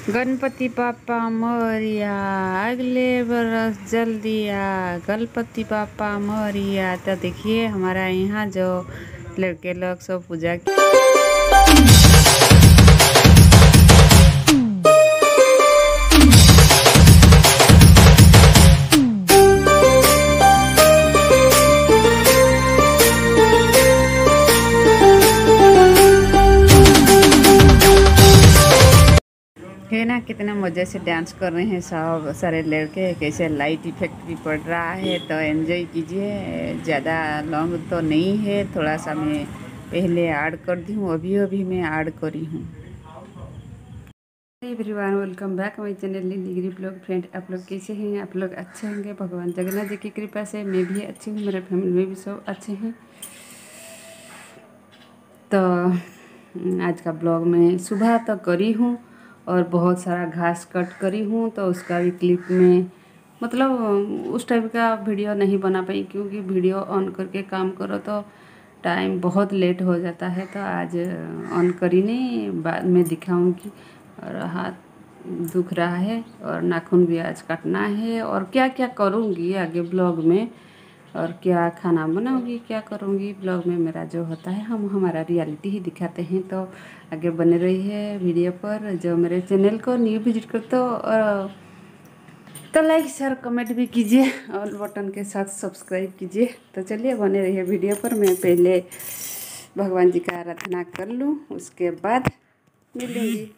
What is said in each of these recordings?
गणपति पापा मोरिया, अगले बरस जल्दी आ। गणपति पापा मोरिया। तो देखिए हमारा यहाँ जो लड़के लोग सब पूजा है ना, कितने मज़े से डांस कर रहे हैं सब सारे लड़के। कैसे लाइट इफेक्ट भी पड़ रहा है, तो एंजॉय कीजिए। ज़्यादा लॉन्ग तो नहीं है, थोड़ा सा मैं पहले ऐड कर दी हूँ, अभी अभी मैं ऐड करी हूँ। Everyone, welcome back my channel degree blog. Friend, आप लोग कैसे हैं? आप लोग अच्छे होंगे भगवान जगन्नाथ जी की कृपा से। मैं भी अच्छी हूँ, मेरे फैमिली में भी सब अच्छे हैं। तो आज का ब्लॉग मैं सुबह तक करी हूँ और बहुत सारा घास कट करी हूँ, तो उसका भी क्लिप में मतलब उस टाइप का वीडियो नहीं बना पाई, क्योंकि वीडियो ऑन करके काम करो तो टाइम बहुत लेट हो जाता है। तो आज ऑन करी नहीं, बाद में दिखाऊंगी। और हाथ दुख रहा है और नाखून भी आज काटना है, और क्या क्या करूँगी आगे ब्लॉग में, और क्या खाना बनाऊंगी, क्या करूँगी ब्लॉग में मेरा जो होता है, हम हमारा रियलिटी ही दिखाते हैं। तो आगे बने रही है वीडियो पर। जो मेरे चैनल को न्यू विजिट करते हो तो लाइक शेयर कमेंट भी कीजिए, और बटन के साथ सब्सक्राइब कीजिए। तो चलिए बने रहिए वीडियो पर। मैं पहले भगवान जी का आराधना कर लूँ, उसके बाद मिलूँगी।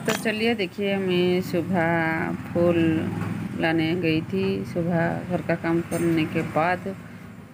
तो चलिए देखिए, मैं सुबह फूल लाने गई थी। सुबह घर का काम करने के बाद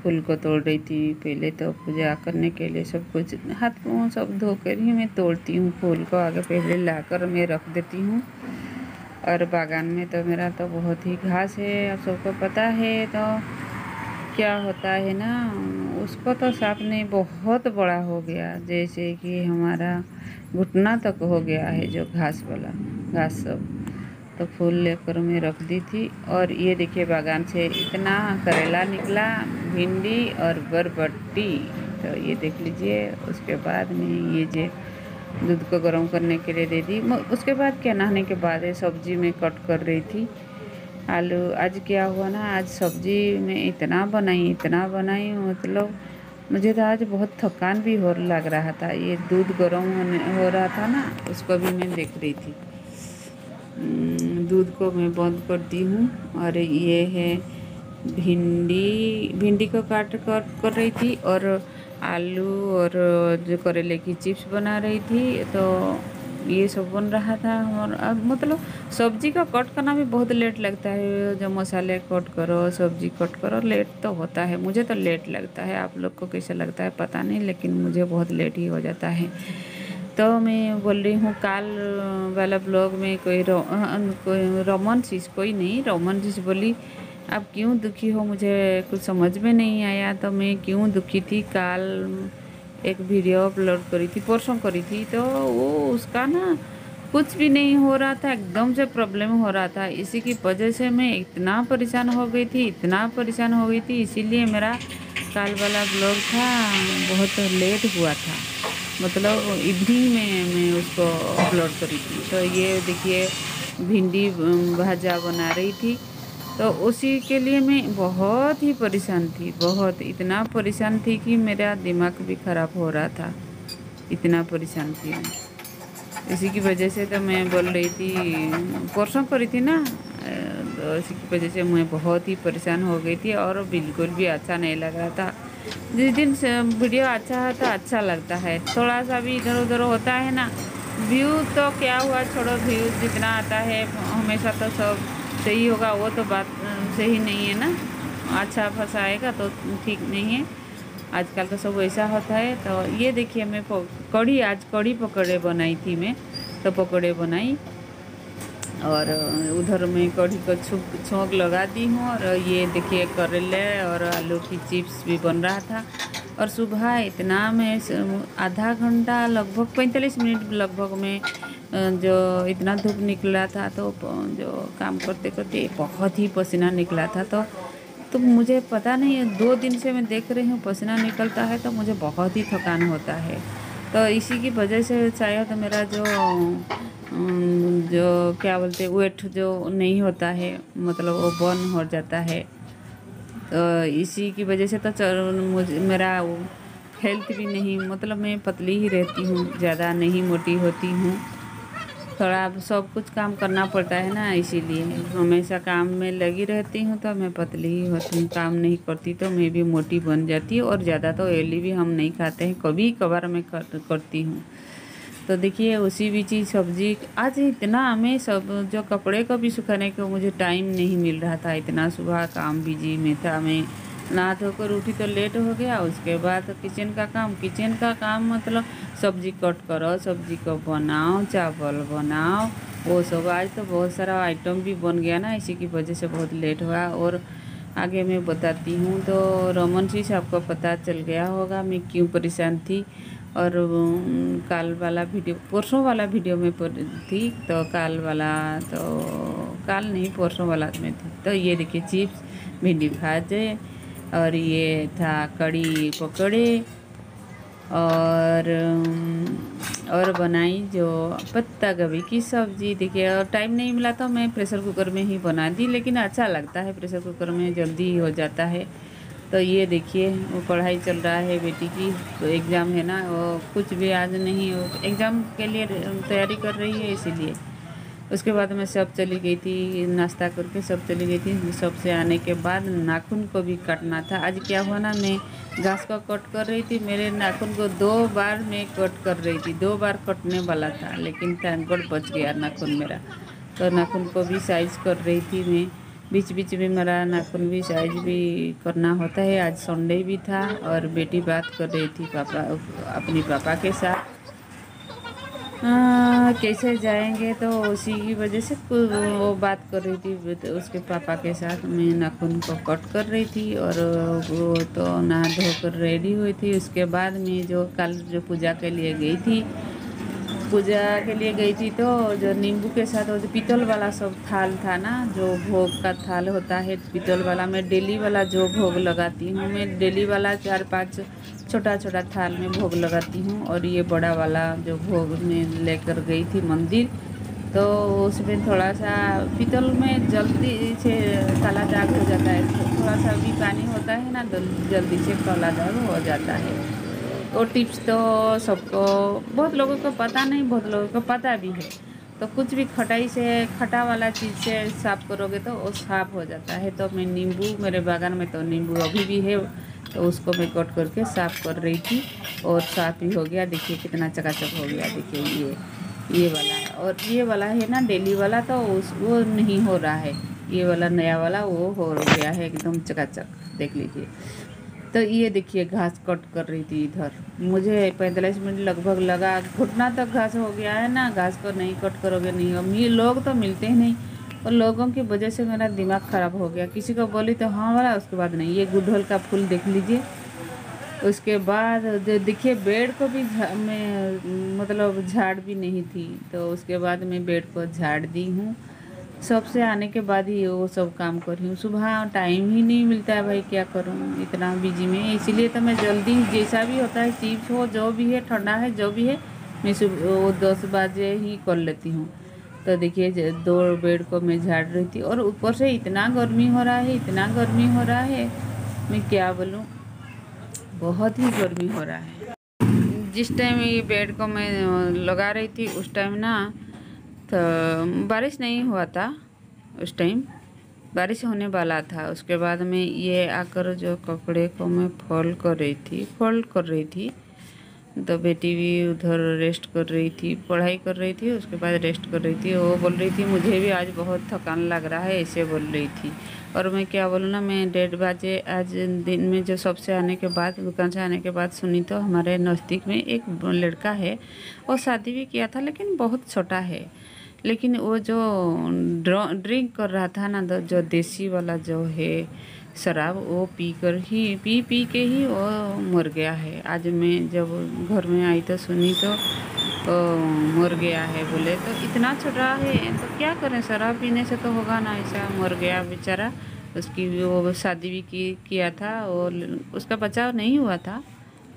फूल को तोड़ रही थी। पहले तो पूजा करने के लिए सब कुछ हाथ मुँह सब धोकर ही मैं तोड़ती हूँ फूल को। आगे पहले लाकर मैं रख देती हूँ। और बागान में तो मेरा तो बहुत ही घास है, आप सबको पता है। तो क्या होता है ना, उसको तो साफ नहीं, बहुत बड़ा हो गया, जैसे कि हमारा घुटना तक हो गया है जो घास वाला घास सब। तो फूल लेकर मैं रख दी थी। और ये देखिए बागान से इतना करेला निकला, भिंडी और बरबट्टी। तो ये देख लीजिए। उसके बाद में ये जो दूध को गर्म करने के लिए दे दी। उसके बाद क्या, नहाने के बाद सब्जी में कट कर रही थी आलू। आज क्या हुआ ना, आज सब्जी में इतना बनाई, मतलब मुझे तो आज बहुत थकान भी हो लग रहा था। ये दूध गर्म हो रहा था ना, उसको भी मैं देख रही थी। दूध को मैं बंद कर दी हूँ। और ये है भिंडी को काट कर रही थी, और आलू और जो करेले की चिप्स बना रही थी। तो ये सब बन रहा था। और अब मतलब सब्जी का कट करना भी बहुत लेट लगता है। जो मसाले कट करो, सब्जी कट करो, लेट तो होता है। मुझे तो लेट लगता है, आप लोग को कैसे लगता है पता नहीं, लेकिन मुझे बहुत लेट ही हो जाता है। तो मैं बोल रही हूँ, काल वाला ब्लॉग में कोई रोमन चीज़, कोई नहीं, रोमन चीज़ बोली आप क्यों दुखी हो, मुझे कुछ समझ में नहीं आया। तो मैं क्यों दुखी थी, काल एक वीडियो अपलोड करी थी, परसों करी थी। तो वो उसका ना कुछ भी नहीं हो रहा था, एकदम से प्रॉब्लम हो रहा था। इसी की वजह से मैं इतना परेशान हो गई थी, इसीलिए मेरा काल वाला ब्लॉग था बहुत लेट हुआ था। मतलब इवनिंग में मैं उसको अपलोड करी थी। तो ये देखिए भिंडी भाजा बना रही थी, तो उसी के लिए मैं बहुत ही परेशान थी। बहुत इतना परेशान थी कि मेरा दिमाग भी ख़राब हो रहा था, इतना परेशान थी मैं। इसी की वजह से तो मैं बोल रही थी, परसों करी थी ना, तो इसी की वजह से मैं बहुत ही परेशान हो गई थी, और बिल्कुल भी अच्छा नहीं लग रहा था। जिस दिन वीडियो अच्छा होता अच्छा लगता है, थोड़ा सा भी इधर उधर होता है ना, व्यू तो क्या हुआ, छोड़ो, व्यू जितना आता है हमेशा तो सब सही होगा, वो तो बात सही नहीं है ना। अच्छा फंसाएगा तो ठीक नहीं है, आजकल तो सब वैसा होता है। तो ये देखिए मैं आज कड़ी पकौड़े बनाई थी मैं। तो पकौड़े बनाई, और उधर मैं कढ़ी को छोंक लगा दी हूँ। और ये देखिए करेले और आलू की चिप्स भी बन रहा था। और सुबह इतना मैं आधा घंटा, लगभग 45 मिनट लगभग में जो इतना धूप निकला था, तो जो काम करते करते बहुत ही पसीना निकला था। तो तो मुझे पता नहीं है 2 दिन से मैं देख रही हूँ पसीना निकलता है तो मुझे बहुत ही थकान होता है। तो इसी की वजह से शायद मेरा जो क्या बोलते हैं वेट जो नहीं होता है, मतलब वो बर्न हो जाता है। तो इसी की वजह से तो मुझे मेरा हेल्थ भी नहीं, मतलब मैं पतली ही रहती हूँ, ज़्यादा नहीं मोटी होती हूँ। थोड़ा सब कुछ काम करना पड़ता है ना, इसीलिए हमेशा काम में लगी रहती हूँ तो मैं पतली ही होती हूँ। काम नहीं करती तो मैं भी मोटी बन जाती हूँ। और ज़्यादा तो ऑयली भी हम नहीं खाते हैं, कभी कभार मैं करती हूँ। तो देखिए उसी भी चीज़ सब्जी आज इतना हमें सब जो कपड़े को भी सुखाने को मुझे टाइम नहीं मिल रहा था, इतना सुबह काम बिजी में था। मैं नहा धोकर उठी तो लेट हो गया। उसके बाद किचन का काम मतलब सब्जी कट करो, सब्जी को बनाओ, चावल बनाओ, वो सब आज तो बहुत सारा आइटम भी बन गया ना, इसी की वजह से बहुत लेट हुआ। और आगे मैं बताती हूँ। तो रमन जी आपको पता चल गया होगा मैं क्यों परेशान थी। और काल वाला वीडियो, परसों वाला वीडियो में थी, तो काल वाला तो काल नहीं परसों वाला में थी। तो ये देखिए चिप्स, भिंडी भाजे, और ये था कड़ी पकौड़े, और बनाई जो पत्ता गोभी की सब्ज़ी। देखिए और टाइम नहीं मिला तो मैं प्रेशर कुकर में ही बना दी, लेकिन अच्छा लगता है प्रेशर कुकर में, जल्दी ही हो जाता है। तो ये देखिए वो पढ़ाई चल रहा है बेटी की, तो एग्ज़ाम है ना, वो कुछ भी आज नहीं, वो एग्ज़ाम के लिए तैयारी कर रही है इसीलिए। उसके बाद मैं सब चली गई थी, नाश्ता करके सब चली गई थी। सब से आने के बाद नाखून को भी काटना था। आज क्या हुआ ना, मैं घास को कट कर रही थी, मेरे नाखून को 2 बार मैं कट कर रही थी, 2 बार कटने वाला था, लेकिन थैंक गॉड बच गया नाखून मेरा। तो नाखून को भी साइज कर रही थी मैं, बीच बीच में मेरा नाखून भी साइज भी करना होता है। आज संडे भी था और बेटी बात कर रही थी अपनी पापा के साथ। कैसे जाएंगे, तो उसी की वजह से वो बात कर रही थी तो उसके पापा के साथ। मैं नाखून को कट कर रही थी और वो तो नहा धोकर रेडी हुई थी। उसके बाद मैं जो कल जो पूजा के लिए गई थी, तो जो नींबू के साथ वो जो पीतल वाला सब थाल था ना, जो भोग का थाल होता है पीतल वाला, मैं डेली वाला जो भोग लगाती हूँ, मैं डेली वाला 4-5 छोटा छोटा थाल में भोग लगाती हूँ। और ये बड़ा वाला जो भोग में लेकर गई थी मंदिर, तो उसमें थोड़ा सा पीतल में जल्दी से काला दाग हो जाता है, थोड़ा सा भी पानी होता है ना तो जल्दी से काला दाग हो जाता है। वो टिप्स तो सबको, बहुत लोगों को पता नहीं, बहुत लोगों को पता भी है। तो कुछ भी खटाई से, खटा वाला चीज़ से साफ़ करोगे तो वो साफ़ हो जाता है। तो मैं नींबू, मेरे बागान में तो नींबू अभी भी है, तो उसको मैं कट करके साफ़ कर रही थी और साफ़ ही हो गया। देखिए कितना चकाचक हो गया। देखिए ये वाला है, और ये वाला है ना डेली वाला, तो वो नहीं हो रहा है। ये वाला नया वाला वो हो गया है एकदम चकाचक, देख लीजिए। तो ये देखिए घास कट कर रही थी इधर, मुझे 45 मिनट लगभग लगा, घुटना तक घास हो गया है ना। घास को नहीं कट करोगे नहीं हम, ये लोग तो मिलते ही नहीं, और लोगों की वजह से मेरा दिमाग ख़राब हो गया। किसी को बोली तो हाँ वाला, उसके बाद नहीं। ये गुड़हल का फूल देख लीजिए। उसके बाद जो देखिए बेड को भी मैं मतलब झाड़ भी नहीं थी, तो उसके बाद मैं बेड को झाड़ दी हूँ। सबसे आने के बाद ही वो सब काम कर रही हूँ। सुबह टाइम ही नहीं मिलता है भाई, क्या करूँ इतना बिजी में। इसीलिए तो मैं जल्दी, जैसा भी होता है, चिप्स हो जो भी है, ठंडा है जो भी है, मैं सुबह वो 10 बजे ही कर लेती हूँ। तो देखिए 2 बेड को मैं झाड़ रही थी, और ऊपर से इतना गर्मी हो रहा है, इतना गर्मी हो रहा है, मैं क्या बोलूँ, बहुत ही गर्मी हो रहा है। जिस टाइम ये बेड को मैं लगा रही थी उस टाइम ना, तो बारिश नहीं हुआ था। उस टाइम बारिश होने वाला था। उसके बाद में ये आकर जो कपड़े को मैं फोल्ड कर रही थी, तो बेटी भी उधर रेस्ट कर रही थी, पढ़ाई कर रही थी, उसके बाद रेस्ट कर रही थी। वो बोल रही थी मुझे भी आज बहुत थकान लग रहा है, ऐसे बोल रही थी। और मैं क्या बोलूँ ना, मैं 1:30 बजे आज दिन में जो सबसे आने के बाद, दुकान से आने के बाद सुनी, तो हमारे नज़दीक में एक लड़का है, वो शादी भी किया था लेकिन बहुत छोटा है। लेकिन वो जो ड्रिंक कर रहा था ना, जो देसी वाला जो है शराब, वो पी के ही वो मर गया है। आज मैं जब घर में आई तो सुनी तो मर गया है बोले। तो इतना छोटा है तो क्या करें, शराब पीने से तो होगा ना, ऐसा मर गया बेचारा। उसकी वो शादी भी किया था और उसका बचाव नहीं हुआ था,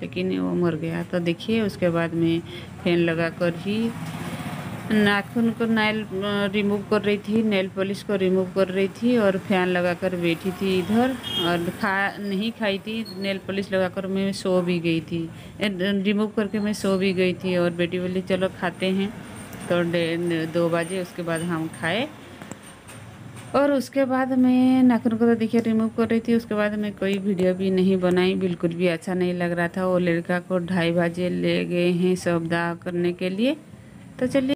लेकिन वो मर गया। तो देखिए उसके बाद में फैन लगा कर ही नाखून को नाइल रिमूव कर रही थी, नेल पॉलिश को रिमूव कर रही थी और फैन लगाकर बैठी थी इधर। और नहीं खाई थी, नेल पॉलिश लगाकर मैं सो भी गई थी, रिमूव करके मैं सो भी गई थी। और बेटी बोली चलो खाते हैं, तो 2 बजे उसके बाद हम खाए। और उसके बाद मैं नाखून को तो देखिए रिमूव कर रही थी। उसके बाद मैं कोई वीडियो भी नहीं बनाई, बिल्कुल भी अच्छा नहीं लग रहा था। वो लड़का को 2:30 बजे ले गए हैं शव दाह करने के लिए। तो चलिए